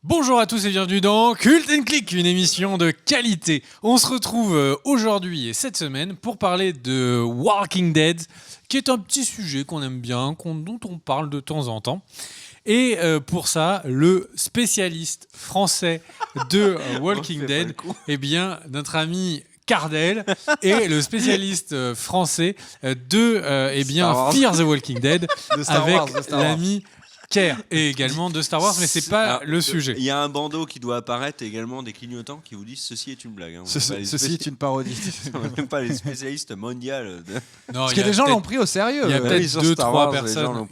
Bonjour à tous et bienvenue dans Cult & Click, une émission de qualité. On se retrouve aujourd'hui et cette semaine pour parler de Walking Dead, qui est un petit sujet qu'on aime bien, dont on parle de temps en temps. Et pour ça, le spécialiste français de Walking Dead, eh bien, notre ami Cardel, et le spécialiste français de Fear the Walking Dead, avec l'ami Kerr, et également de Star Wars, mais c'est pas le sujet. Il y a un bandeau qui doit apparaître et également des clignotants qui vous disent ceci est une blague. Hein. Ceci est une parodie. On n'est même pas les spécialistes mondiaux. Parce que les gens l'ont pris au sérieux. Il y a peut-être 2-3 personnes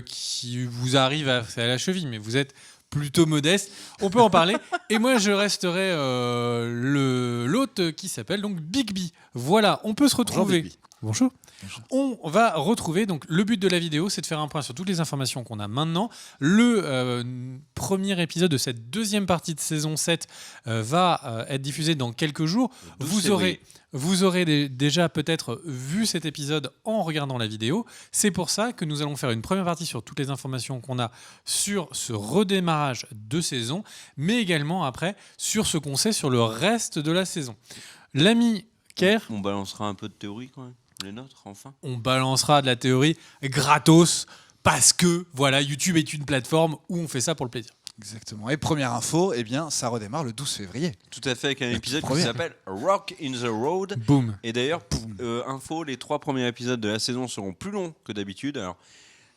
qui vous arrivent à la cheville, mais vous êtes plutôt modeste. On peut en parler. Et moi, je resterai l'hôte qui s'appelle donc Bigby. Voilà, on peut se retrouver. Bonjour. On va retrouver, donc le but de la vidéo, c'est de faire un point sur toutes les informations qu'on a maintenant. Le premier épisode de cette deuxième partie de saison 7 va être diffusé dans quelques jours. Vous aurez déjà peut-être vu cet épisode en regardant la vidéo. C'est pour ça que nous allons faire une première partie sur toutes les informations qu'on a sur ce redémarrage de saison, mais également après sur ce qu'on sait sur le reste de la saison. L'ami Kerr, on balancera un peu de théorie quand même. Les nôtres, enfin. On balancera de la théorie gratos parce que voilà, YouTube est une plateforme où on fait ça pour le plaisir. Exactement. Et première info, eh bien, ça redémarre le 12 février. Tout à fait, avec un épisode qui s'appelle Rock in the Road. Boom. Et d'ailleurs, info, les 3 premiers épisodes de la saison seront plus longs que d'habitude. Alors,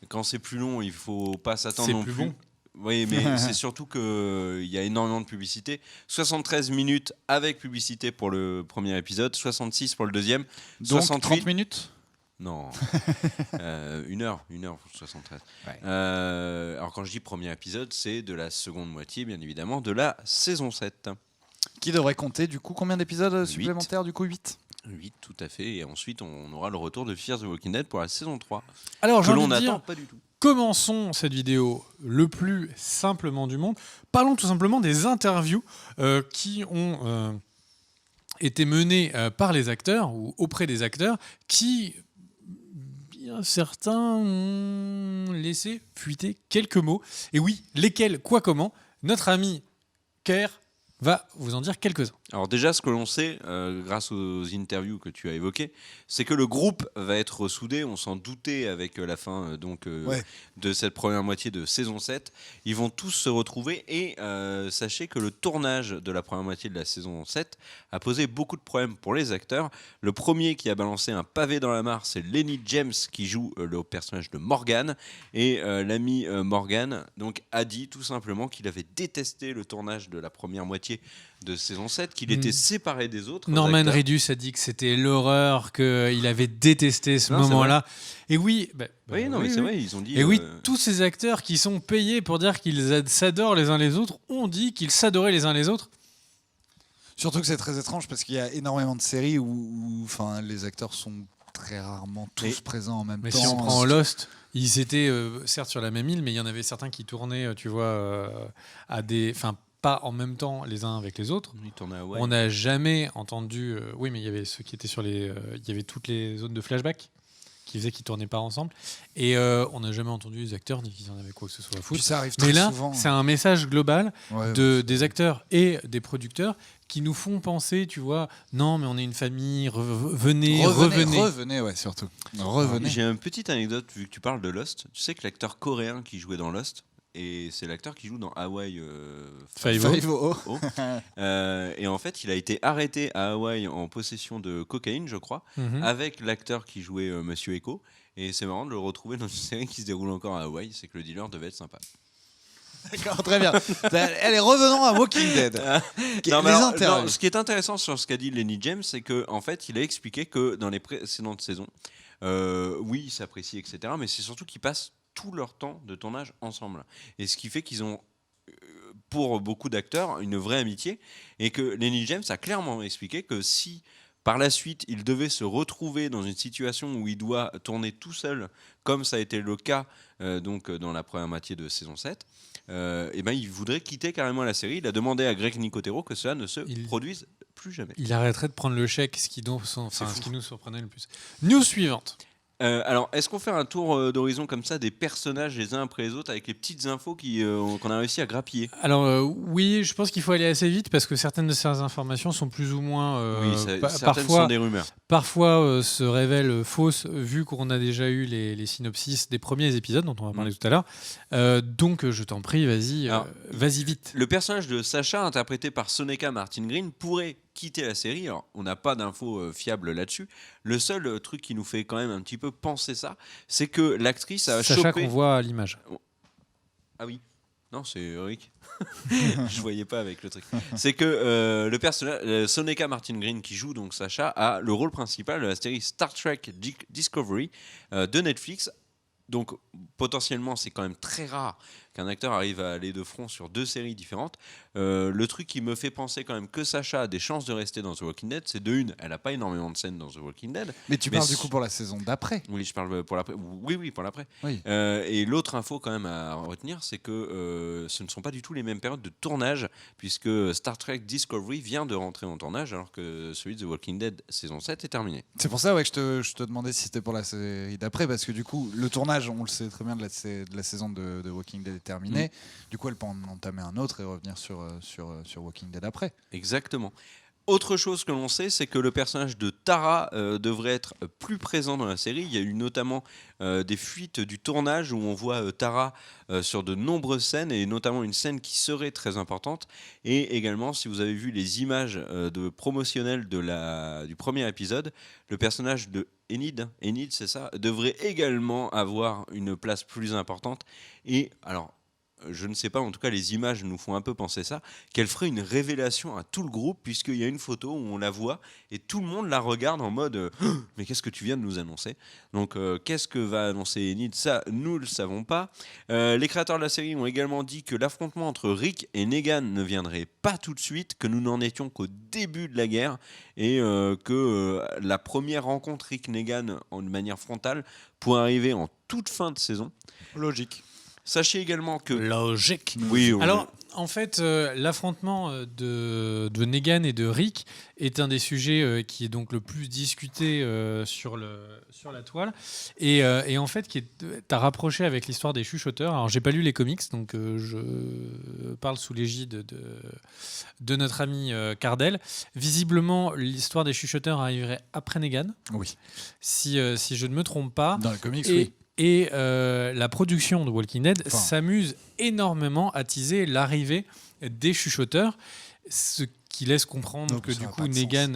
quand c'est plus long, il faut pas s'attendre non plus. Bon. Oui, mais c'est surtout qu'il y a énormément de publicité. 73 minutes avec publicité pour le premier épisode, 66 pour le deuxième. Donc 68... 30 minutes Non, 1 heure 73. Ouais. Alors quand je dis premier épisode, c'est de la seconde moitié, bien évidemment, de la saison 7. Qui devrait compter, du coup, combien d'épisodes supplémentaires, du coup, 8 8, tout à fait. Et ensuite, on aura le retour de Fear the Walking Dead pour la saison 3. Alors, que l'on n'attend pas du tout. Commençons cette vidéo le plus simplement du monde. Parlons tout simplement des interviews qui ont été menées par les acteurs ou auprès des acteurs qui, bien certains, ont laissé fuiter quelques mots. Et oui, lesquels, quoi, comment, notre ami Kerr va vous en dire quelques-uns. Alors déjà, ce que l'on sait, grâce aux interviews que tu as évoquées, c'est que le groupe va être soudé. On s'en doutait avec la fin de cette première moitié de saison 7. Ils vont tous se retrouver et sachez que le tournage de la première moitié de la saison 7 a posé beaucoup de problèmes pour les acteurs. Le premier qui a balancé un pavé dans la mare, c'est Lenny James qui joue le personnage de Morgan. Et l'ami Morgan donc, a dit tout simplement qu'il avait détesté le tournage de la première moitié de saison 7, qu'il était séparé des autres. Norman Reedus a dit que c'était l'horreur, qu'il avait détesté ce moment-là. Et oui, mais c'est vrai, ils ont dit. Et oui, tous ces acteurs qui sont payés pour dire qu'ils s'adorent les uns les autres ont dit qu'ils s'adoraient les uns les autres. Surtout que c'est très étrange parce qu'il y a énormément de séries où les acteurs sont très rarement tous présents en même temps. Mais si on prend Lost, ils étaient certes sur la même île, mais il y en avait certains qui tournaient, tu vois, à des... pas en même temps les uns avec les autres. On n'a jamais entendu... oui, mais il y avait ceux qui étaient sur les... il y avait toutes les zones de flashback qui faisaient qu'ils ne tournaient pas ensemble. Et on n'a jamais entendu les acteurs ni qu'ils en avaient quoi que ce soit à foutre. Ça arrive mais là, souvent. C'est un message global des acteurs et des producteurs qui nous font penser, tu vois, non, mais on est une famille, revenez. Revenez, ouais, surtout. Revenez. J'ai une petite anecdote, vu que tu parles de Lost. Tu sais que l'acteur coréen qui jouait dans Lost, et c'est l'acteur qui joue dans Hawaii Five-O. Et en fait, il a été arrêté à Hawaï en possession de cocaïne, je crois, avec l'acteur qui jouait Monsieur Echo. Et c'est marrant de le retrouver dans une série qui se déroule encore à Hawaï. C'est que le dealer devait être sympa. D'accord, très bien. Allez, revenons à Walking Dead. Ce qui est intéressant sur ce qu'a dit Lenny James, c'est qu'en fait, il a expliqué que dans les précédentes saisons, oui, ils s'apprécient, etc. Mais c'est surtout qu'ils passent tout leur temps de tournage ensemble. Et ce qui fait qu'ils ont, pour beaucoup d'acteurs, une vraie amitié. Et que Lenny James a clairement expliqué que si, par la suite, il devait se retrouver dans une situation où il doit tourner tout seul, comme ça a été le cas dans la première moitié de saison 7, il voudrait quitter carrément la série. Il a demandé à Greg Nicotero que cela ne se produise plus jamais. Il arrêterait de prendre le chèque, ce qui nous surprenait le plus. News suivante. Alors, est-ce qu'on fait un tour d'horizon comme ça des personnages les uns après les autres avec les petites infos qu'on a réussi à grappiller? Alors oui, je pense qu'il faut aller assez vite parce que certaines de ces informations sont plus ou moins certaines sont des rumeurs. Parfois se révèlent fausses vu qu'on a déjà eu les synopsis des premiers épisodes dont on va parler tout à l'heure. Donc je t'en prie, vas-y vite. Le personnage de Sacha, interprété par Soneca Martin Green, pourrait quitter la série. Alors, on n'a pas d'infos fiables là-dessus. Le seul truc qui nous fait quand même un petit peu penser ça, c'est que l'actrice a Sacha chopé... qu'on voit à l'image. Ah oui. Non, c'est Rick. Je voyais pas avec le truc. C'est que le personnage, Soneca Martin Green, qui joue donc Sacha, a le rôle principal de la série Star Trek Discovery de Netflix. Donc potentiellement, c'est quand même très rare qu'un acteur arrive à aller de front sur 2 séries différentes. Le truc qui me fait penser quand même que Sacha a des chances de rester dans The Walking Dead, c'est de une, elle n'a pas énormément de scènes dans The Walking Dead. Mais tu parles du coup pour la saison d'après. Oui, je parle pour l'après. Oui, pour l'après. Oui. Et l'autre info quand même à retenir, c'est que ce ne sont pas du tout les mêmes périodes de tournage, puisque Star Trek Discovery vient de rentrer en tournage, alors que celui de The Walking Dead saison 7 est terminé. C'est pour ça que je te demandais si c'était pour la série d'après, parce que du coup, le tournage, on le sait très bien, de la saison de Walking Dead est terminé. Du coup, elle peut en entamer un autre et revenir sur Walking Dead après. Exactement. Autre chose que l'on sait, c'est que le personnage de Tara devrait être plus présent dans la série. Il y a eu notamment des fuites du tournage où on voit Tara sur de nombreuses scènes, et notamment une scène qui serait très importante. Et également, si vous avez vu les images promotionnelles du premier épisode, le personnage de Enid, c'est ça, devrait également avoir une place plus importante. Et alors, je ne sais pas, en tout cas les images nous font un peu penser ça, qu'elle ferait une révélation à tout le groupe, puisqu'il y a une photo où on la voit et tout le monde la regarde en mode mais qu'est-ce que tu viens de nous annoncer? Donc qu'est-ce que va annoncer Enid? Ça, nous ne le savons pas. Les créateurs de la série ont également dit que l'affrontement entre Rick et Negan ne viendrait pas tout de suite, que nous n'en étions qu'au début de la guerre, et que la première rencontre Rick-Negan de manière frontale pourrait arriver en toute fin de saison. Logique. Sachez également que... Logique. Oui. Alors, en fait, l'affrontement de Negan et de Rick est un des sujets qui est donc le plus discuté sur la toile. Et en fait, t'as rapproché avec l'histoire des chuchoteurs. Alors, j'ai pas lu les comics, donc je parle sous l'égide de notre ami Cardell. Visiblement, l'histoire des chuchoteurs arriverait après Negan. Oui. Si je ne me trompe pas. Dans les comics, oui. Et la production de Walking Dead s'amuse énormément à teaser l'arrivée des chuchoteurs, ce qui laisse comprendre que du coup Negan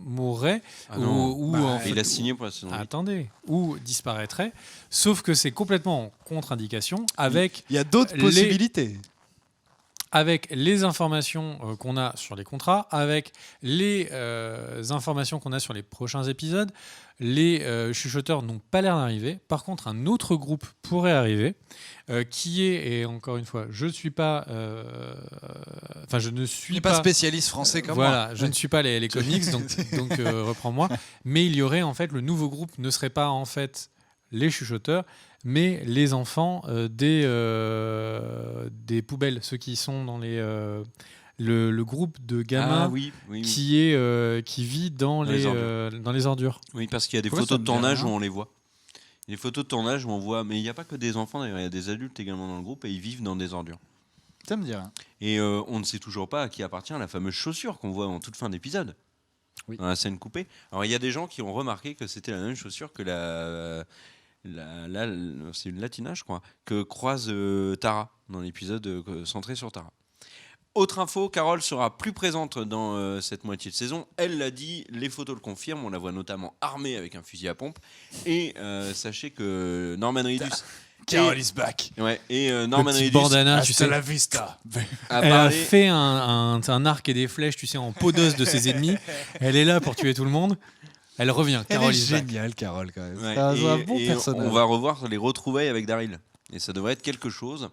mourrait il a signé pour la saison 8. Attendez, ou disparaîtrait, sauf que c'est complètement en contre-indication avec il y a d'autres possibilités. Avec les informations qu'on a sur les contrats, avec les informations qu'on a sur les prochains épisodes, les chuchoteurs n'ont pas l'air d'arriver. Par contre, un autre groupe pourrait arriver, qui est, et encore une fois, je ne suis pas... je ne suis pas spécialiste français comme moi. Voilà, je ne suis pas les comics, donc reprends-moi. Mais il y aurait, en fait, le nouveau groupe ne serait pas, en fait, les chuchoteurs, mais les enfants des poubelles, ceux qui sont dans le groupe de gamins qui vit dans les ordures. Oui, parce qu'il y a des photos de tournage où on les voit. Les photos de tournage où on voit, mais il n'y a pas que des enfants d'ailleurs, il y a des adultes également dans le groupe et ils vivent dans des ordures. Ça me dit rien. Et on ne sait toujours pas à qui appartient la fameuse chaussure qu'on voit en toute fin d'épisode, dans la scène coupée. Alors il y a des gens qui ont remarqué que c'était la même chaussure que c'est une Latina, je crois, que croise Tara dans l'épisode centré sur Tara. Autre info, Carol sera plus présente dans cette moitié de saison. Elle l'a dit, les photos le confirment. On la voit notamment armée avec un fusil à pompe. Et sachez que Norman Reedus... Carol is back. Ouais, et Norman Reedus... bandana, tu sais. La vista. Elle a fait un arc et des flèches, tu sais, en peau d'os de ses ennemis. Elle est là pour tuer tout le monde. Elle revient. Carol est géniale, Carol, quand même. Ouais, c'est un bon personnage. On va revoir les retrouvailles avec Daryl. Et ça devrait être quelque chose.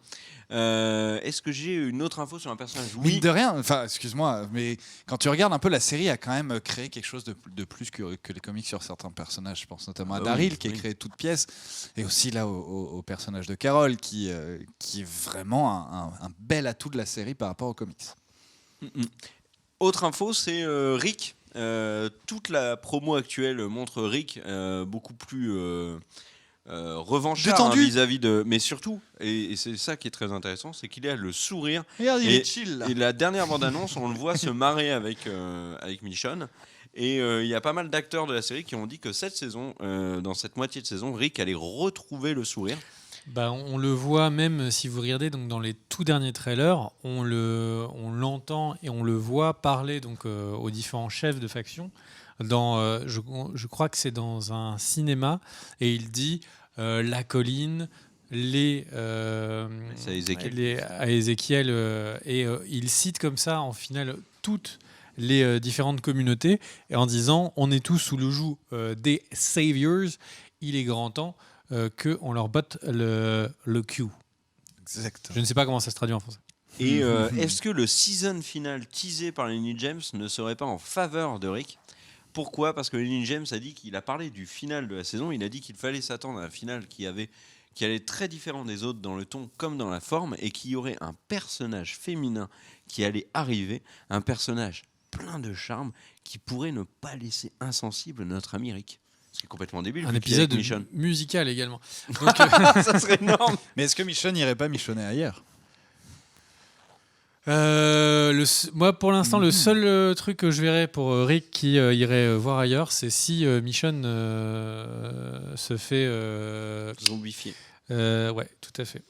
Est-ce que j'ai une autre info sur un personnage? Oui. Mine de rien, excuse-moi, mais quand tu regardes un peu, la série a quand même créé quelque chose de plus que les comics sur certains personnages. Je pense notamment à Daryl, qui est créé toute pièce. Et aussi là au personnage de Carol, qui est vraiment un bel atout de la série par rapport aux comics. Autre info, c'est Rick toute la promo actuelle montre Rick beaucoup plus revanchard vis-à-vis de. Mais surtout, et c'est ça qui est très intéressant, c'est qu'il a le sourire. Regarde, il est chill. Là. Et la dernière bande-annonce, on le voit se marrer avec Michonne. Et il y a pas mal d'acteurs de la série qui ont dit que cette saison, dans cette moitié de saison, Rick allait retrouver le sourire. On le voit même si vous regardez donc dans les tout derniers trailers, on l'entend et on le voit parler donc aux différents chefs de faction. Je crois que c'est dans un cinéma et il dit la colline, à Ézéchiel et il cite comme ça en finale toutes les différentes communautés et en disant on est tous sous le joug des Saviors, il est grand temps qu'on leur botte le cul. Exactement. Je ne sais pas comment ça se traduit en français. Et est-ce que le season final teasé par Lenny James ne serait pas en faveur de Rick ? Pourquoi ? Parce que Lenny James a dit qu'il a parlé du final de la saison, il a dit qu'il fallait s'attendre à un final qui allait être très différent des autres dans le ton comme dans la forme et qu'il y aurait un personnage féminin qui allait arriver, un personnage plein de charme qui pourrait ne pas laisser insensible notre ami Rick. C'est complètement débile. Un épisode musical également. Donc, ça serait énorme. Mais est-ce que Michonne n'irait pas michonner ailleurs ? Moi, pour l'instant, le seul truc que je verrais pour Rick qui irait voir ailleurs, c'est si Michonne se fait zombifier. Ouais, tout à fait.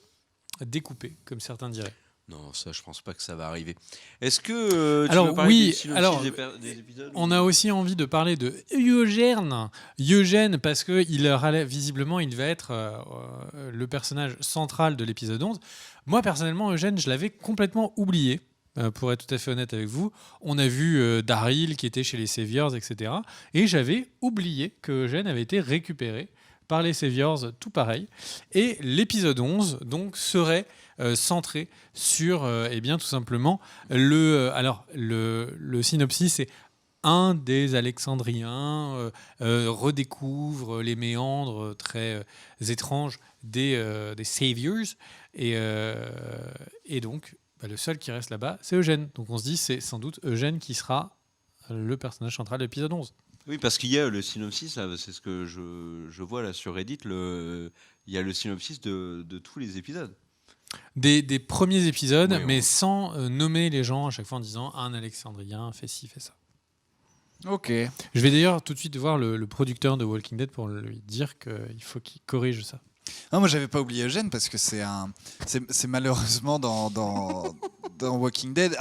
Découpé, comme certains diraient. Non, ça, je pense pas que ça va arriver. Est-ce que tu veux parler des épisodes on a aussi envie de parler de Eugène, parce que visiblement, il va être le personnage central de l'épisode 11. Moi, personnellement, Eugène, je l'avais complètement oublié, pour être tout à fait honnête avec vous. On a vu Daryl qui était chez les Saviors, etc. Et j'avais oublié que Eugène avait été récupéré par les Saviors, tout pareil. Et l'épisode 11 donc, serait centré sur, tout simplement, le synopsis, c'est un des Alexandriens redécouvre les méandres très étranges des Saviors. Et donc, le seul qui reste là-bas, c'est Eugène. Donc on se dit, c'est sans doute Eugène qui sera le personnage central de l'épisode 11. Oui, parce qu'il y a le synopsis, là, c'est ce que je vois là sur Reddit, il y a le synopsis de tous les épisodes. Des premiers épisodes, oui, mais sans nommer les gens à chaque fois en disant un Alexandrien fait ci, fait ça. Ok. Je vais d'ailleurs tout de suite voir le producteur de Walking Dead pour lui dire qu'il faut qu'il corrige ça. Non, moi j'avais pas oublié Eugène parce que c'est malheureusement dans Walking Dead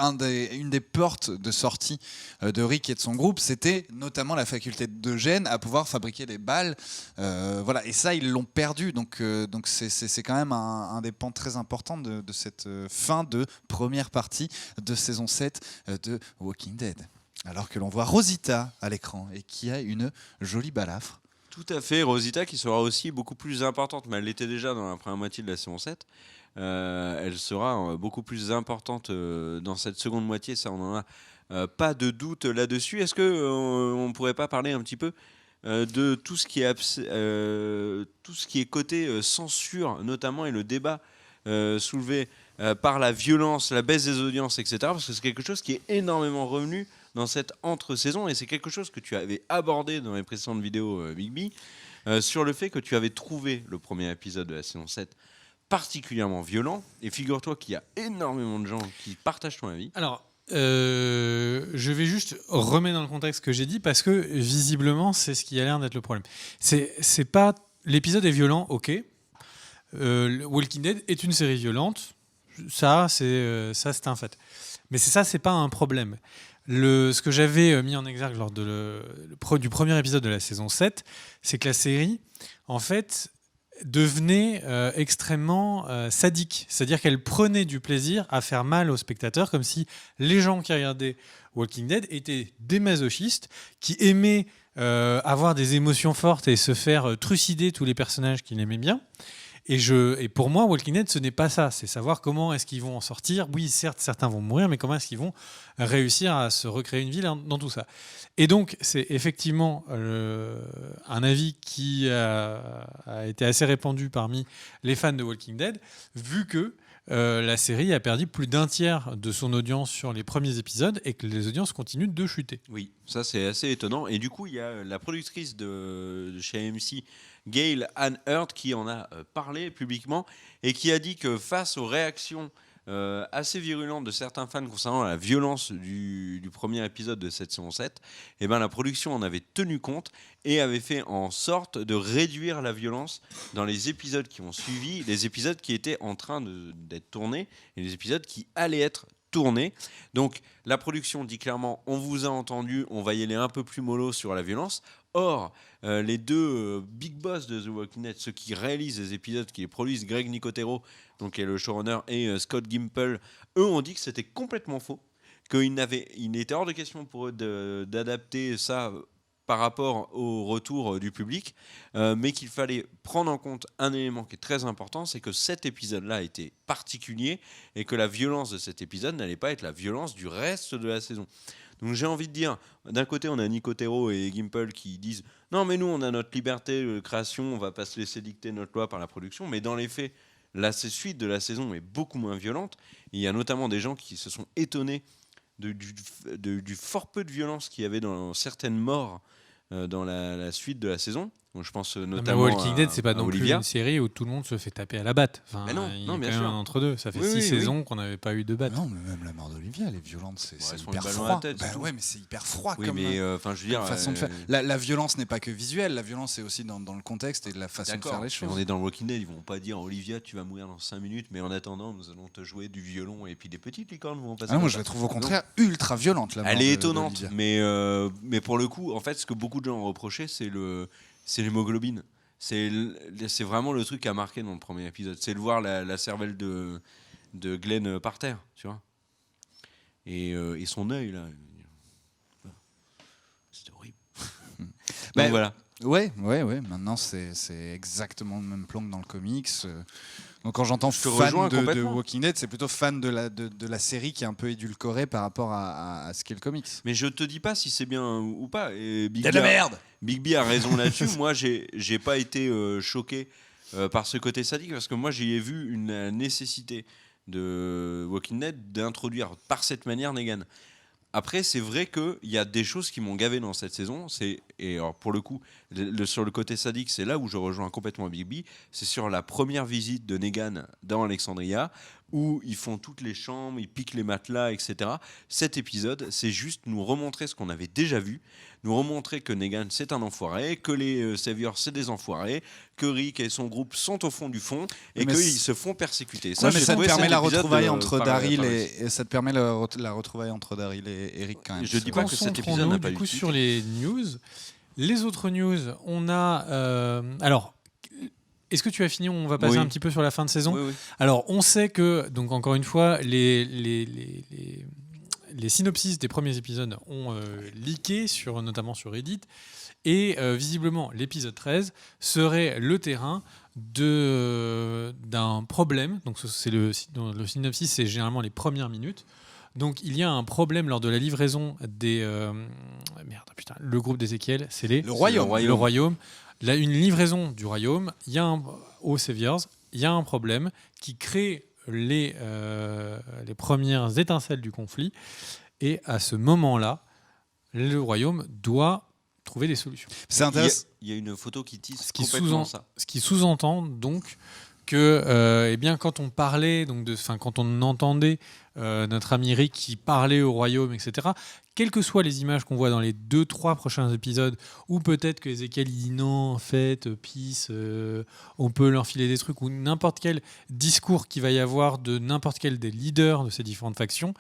une des portes de sortie de Rick et de son groupe, c'était notamment la faculté d'Eugène à pouvoir fabriquer des balles, voilà, et ça ils l'ont perdu, donc c'est quand même un des pans très importants de cette fin de première partie de saison 7 de Walking Dead, alors que l'on voit Rosita à l'écran et qui a une jolie balafre. Tout à fait, Rosita qui sera aussi beaucoup plus importante, mais elle l'était déjà dans la première moitié de la saison 7. Elle sera beaucoup plus importante dans cette seconde moitié, ça on n'en a pas de doute là-dessus. Est-ce qu'on ne pourrait pas parler un petit peu de tout ce qui est côté censure notamment et le débat soulevé par la violence, la baisse des audiences, etc. Parce que c'est quelque chose qui est énormément revenu dans cette entre-saison, et c'est quelque chose que tu avais abordé dans les précédentes vidéos, Big B, sur le fait que tu avais trouvé le premier épisode de la saison 7 particulièrement violent, et figure-toi qu'il y a énormément de gens qui partagent ton avis. Alors, je vais juste remettre dans le contexte ce que j'ai dit, parce que visiblement, c'est ce qui a l'air d'être le problème. C'est pas... L'épisode est violent, ok. Walking Dead est une série violente, ça c'est un fait. Mais c'est pas un problème. Ce que j'avais mis en exergue lors du premier épisode de la saison 7, c'est que la série, en fait, devenait extrêmement sadique. C'est-à-dire qu'elle prenait du plaisir à faire mal aux spectateurs, comme si les gens qui regardaient Walking Dead étaient des masochistes, qui aimaient avoir des émotions fortes et se faire trucider tous les personnages qu'ils aimaient bien. Et pour moi, Walking Dead, ce n'est pas ça. C'est savoir comment est-ce qu'ils vont en sortir. Oui, certes, certains vont mourir, mais comment est-ce qu'ils vont réussir à se recréer une vie dans tout ça. Et donc, c'est effectivement un avis qui a été assez répandu parmi les fans de Walking Dead, vu que la série a perdu plus d'un tiers de son audience sur les premiers épisodes et que les audiences continuent de chuter. Oui, ça c'est assez étonnant. Et du coup, il y a la productrice de chez AMC, Gail Ann Hurd, qui en a parlé publiquement et qui a dit que face aux réactions assez virulentes de certains fans concernant la violence du premier épisode de cette saison 7, eh ben, la production en avait tenu compte et avait fait en sorte de réduire la violence dans les épisodes qui ont suivi, les épisodes qui étaient en train d'être tournés et les épisodes qui allaient être tournés. Donc la production dit clairement, on vous a entendu, on va y aller un peu plus mollo sur la violence. Or, les deux big boss de The Walking Dead, ceux qui réalisent les épisodes, qui les produisent, Greg Nicotero, donc qui est le showrunner, et Scott Gimple, eux ont dit que c'était complètement faux, qu'il était hors de question pour eux d'adapter ça par rapport au retour du public, mais qu'il fallait prendre en compte un élément qui est très important, c'est que cet épisode-là était particulier et que la violence de cet épisode n'allait pas être la violence du reste de la saison. Donc j'ai envie de dire, d'un côté on a Nicotero et Gimple qui disent non mais nous on a notre liberté de création, on va pas se laisser dicter notre loi par la production, mais dans les faits, la suite de la saison est beaucoup moins violente. Il y a notamment des gens qui se sont étonnés du fort peu de violence qu'il y avait dans certaines morts dans la suite de la saison. Donc, je pense notamment Walking Dead, c'est pas non plus une série où tout le monde se fait taper à la batte. Enfin, mais non, il y a bien quand sûr. même un entre-deux. Ça fait 6 saisons qu'on n'avait pas eu de batte. Non, mais même la mort d'Olivia, elle est violente, c'est hyper froid. froid. Ouais, mais c'est hyper froid comme je veux dire, façon de faire. La violence n'est pas que visuelle, la violence c'est aussi dans le contexte et la façon de faire les choses. On est dans Walking Dead, ils vont pas dire Olivia, tu vas mourir dans 5 minutes, mais en attendant, nous allons te jouer du violon et puis des petites licornes vont passer. Moi je la trouve au contraire ultra violente. Elle est étonnante, mais pour le coup, en fait, ce que beaucoup de gens ont reproché, c'est l'hémoglobine. C'est vraiment le truc qui a marqué dans le premier épisode. C'est de voir la cervelle de Glenn par terre, tu vois. Et son œil, là. C'était horrible. Donc voilà. Ouais. Maintenant, c'est exactement le même plan que dans le comics. Donc quand j'entends fan de Walking Dead, c'est plutôt fan de la série qui est un peu édulcorée par rapport à ce qu'est le comics. Mais je te dis pas si c'est bien ou pas. Il y a de la merde. Big B a raison là-dessus. Moi, j'ai pas été choqué par ce côté sadique parce que moi, j'y ai vu une nécessité de Walking Dead d'introduire par cette manière Negan. Après, c'est vrai qu'il y a des choses qui m'ont gavé dans cette saison. Et alors, pour le coup, sur le côté sadique, c'est là où je rejoins complètement Big B. C'est sur la première visite de Negan dans Alexandria, où ils font toutes les chambres, ils piquent les matelas, etc. Cet épisode, c'est juste nous remontrer ce qu'on avait déjà vu, nous remontrer que Negan, c'est un enfoiré, que les Saviors, c'est des enfoirés, que Rick et son groupe sont au fond du fond, et qu'ils se font persécuter. Ça te permet la retrouvaille entre Daryl et ça te permet la retrouvaille entre Daryl et Rick quand même. Je dis pas que cet épisode n'a pas eu du coup sur les news. Les autres news, on a alors. Est-ce que tu as fini? On va passer un petit peu sur la fin de saison. Oui. Alors, on sait que, donc encore une fois, les synopsis des premiers épisodes ont leaké, notamment sur Reddit. Et visiblement, l'épisode 13 serait le terrain d'un problème. Donc, le synopsis, c'est généralement les premières minutes. Donc, il y a un problème lors de la livraison des... le groupe d'Ézéchiel, c'est le Royaume. Une livraison du royaume, aux Saviors, il y a un problème qui crée les premières étincelles du conflit. Et à ce moment-là, le royaume doit trouver des solutions. C'est intéressant. Il y a une photo qui tisse complètement ça. Ce qui sous-entend donc que quand on parlait, quand on entendait notre ami Rick qui parlait au royaume, etc., quelles que soient les images qu'on voit dans les 2-3 prochains épisodes, ou peut-être que Ezekiel dit non, en fait, peace, on peut leur filer des trucs, ou n'importe quel discours qu'il va y avoir de n'importe quel des leaders de ces différentes factions,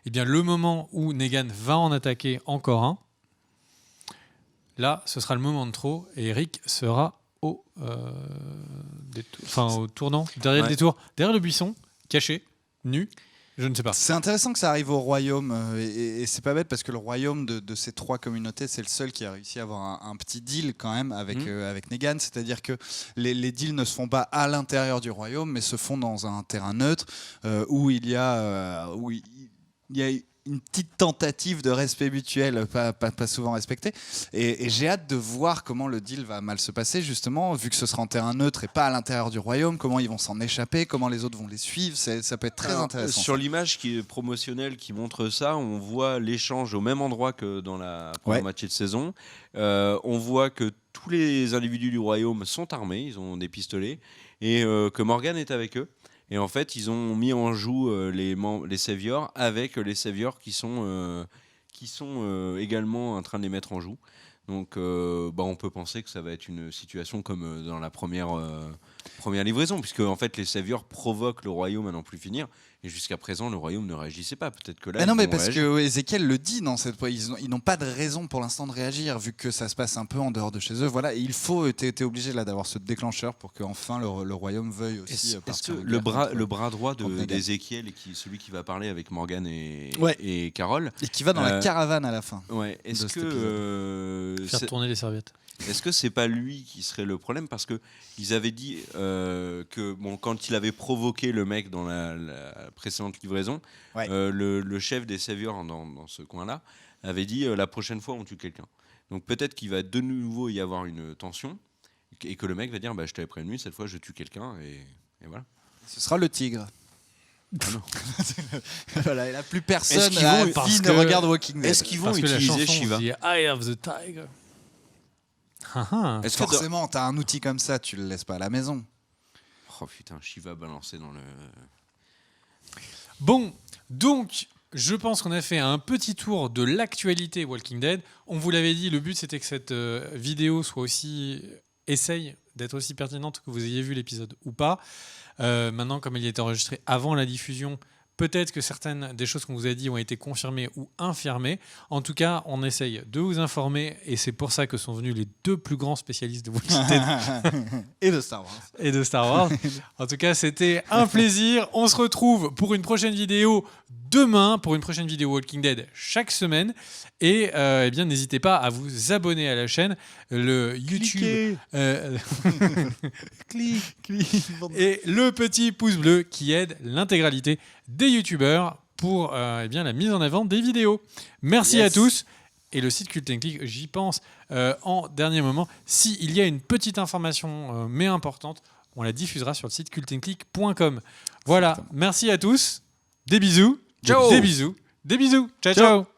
eh bien, le moment où Negan va en attaquer encore un, là, ce sera le moment de trop, et Rick sera au tournant, derrière le détour, derrière le buisson, caché, nu. Je ne sais pas. C'est intéressant que ça arrive au royaume et c'est pas bête parce que le royaume de ces trois communautés, c'est le seul qui a réussi à avoir un petit deal quand même avec Negan, c'est-à-dire que les deals ne se font pas à l'intérieur du royaume mais se font dans un terrain neutre où il y a une petite tentative de respect mutuel, pas souvent respectée. Et j'ai hâte de voir comment le deal va mal se passer, justement, vu que ce sera en terrain neutre et pas à l'intérieur du royaume, comment ils vont s'en échapper, comment les autres vont les suivre. Ça peut être très intéressant. Sur l'image qui est promotionnelle qui montre ça, on voit l'échange au même endroit que dans la première moitié de saison. On voit que tous les individus du royaume sont armés, ils ont des pistolets, et que Morgan est avec eux. Et en fait, ils ont mis en joue les Saviors avec les Saviors qui sont également en train de les mettre en joue. Donc, on peut penser que ça va être une situation comme dans la première livraison, puisque en fait, les Saviors provoquent le royaume à n'en plus finir. Et jusqu'à présent, le royaume ne réagissait pas. Peut-être que là. Non, mais parce que Ézéchiel le dit dans cette fois, ils n'ont pas de raison pour l'instant de réagir, vu que ça se passe un peu en dehors de chez eux. Voilà, et t'es obligé là d'avoir ce déclencheur pour qu'enfin le royaume veuille aussi partir. Est-ce que le bras droit d'Ézéchiel, celui qui va parler avec Morgan et Carole, et qui va dans la caravane à la fin. Ouais. Est-ce que faire tourner les serviettes. Est-ce que c'est pas lui qui serait le problème, parce que ils avaient dit que quand il avait provoqué le mec dans la précédente livraison, le chef des Saviors dans ce coin-là avait dit la prochaine fois on tue quelqu'un. Donc peut-être qu'il va de nouveau y avoir une tension et que le mec va dire je t'avais prévenu, cette fois je tue quelqu'un et voilà. Ce sera le tigre. Ah non. Voilà, et là plus personne ne regarde Walking Dead. Est-ce qu'ils vont utiliser Shiva? I have the tiger. Forcément, t'as un outil comme ça, tu le laisses pas à la maison. Oh putain, Shiva balancé dans le... Bon, donc, je pense qu'on a fait un petit tour de l'actualité Walking Dead. On vous l'avait dit, le but c'était que cette vidéo essaye d'être aussi pertinente que vous ayez vu l'épisode ou pas. Maintenant, comme il a été enregistré avant la diffusion, peut-être que certaines des choses qu'on vous a dit ont été confirmées ou infirmées. En tout cas, on essaye de vous informer et c'est pour ça que sont venus les deux plus grands spécialistes de Walking Dead et de Star Wars. En tout cas, c'était un plaisir. On se retrouve pour une prochaine vidéo demain, pour une prochaine vidéo Walking Dead chaque semaine. Et bien, n'hésitez pas à vous abonner à la chaîne, le YouTube et le petit pouce bleu qui aide l'intégralité des youtubeurs pour bien la mise en avant des vidéos. Merci à tous. Et le site Cult & Click, j'y pense en dernier moment. S'il y a une petite information mais importante, on la diffusera sur le site cultandclick.com. Voilà, merci à tous. Des bisous. Ciao. Des bisous. Ciao, ciao.